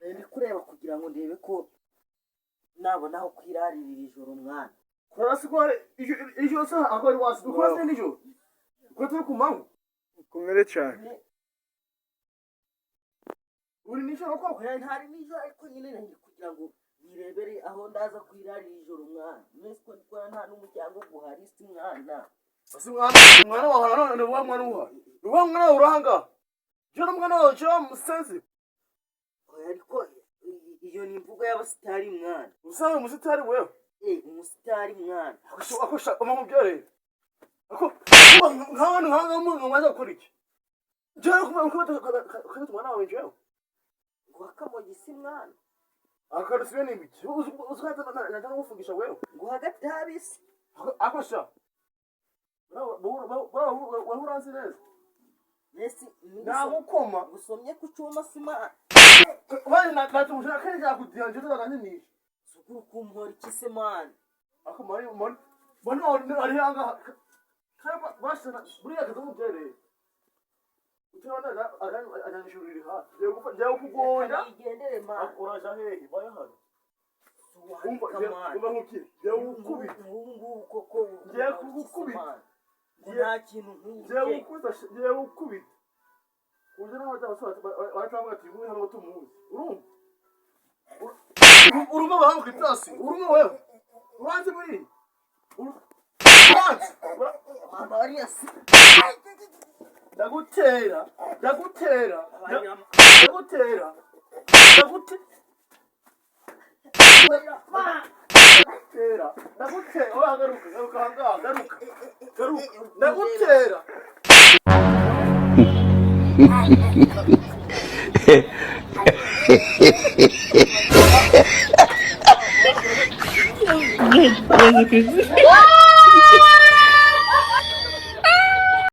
Ndi kureba kugira ngo ndebe ko nabona aho kwirarira ijoro mwana. Kurasiko ijoro saha akori wasi dukwase nijo. Kwetu kumangu. Kumere cyane. Uri nijoro koko Ntari nijoro ariko nyine ndi kugira ngo nirebere aho ndaza kwirarira ijoro mwana. Mwese ko ndikora nta n'umuryango guhari si mwana. Basi mwana wawe none wa mwana uha. Wa mwana uranga. Joro mwana wawe cyo musenzi. Ariko iyo ni imvugo y'abasitari mwana. Usabe umusitari wewe. Umusitari mwana. Akosha umubyore. Ako nkaho mwaza gukora iki? Joro kuma mwana wawe njyewe. Wakamogi si mwana. Akaruswe n'ibiki? Uzukata natanga gufungisha wewe. Ngo hagati habisi. Akosha. Wahura neza. Nesi ndagukoma gusomye ku cyuma sima. Wani natumushaka kandi yakudiyanje tutaganini. Sukuru kumpora ikise man. Ako mari ari hanga. Kaba bashana buriya kazo mubyere. Utabona aranishurira ha. Ngiye kugonda. Igendere man. Uraja hehe baya hano. Umva nkuki. Ngiye ukubita. Ubu koko. Ngiye kugukubita. Nta kintu nk'iki. Ngiye ukubita. Ujana watavuga ati nguyu hano tumuzi. Urumva bahamu kitasi. Urumva wewe. Uranze muri. Uranze. Marias. Ndagutera. Garuka hanga, garuka. Ndagutera. What?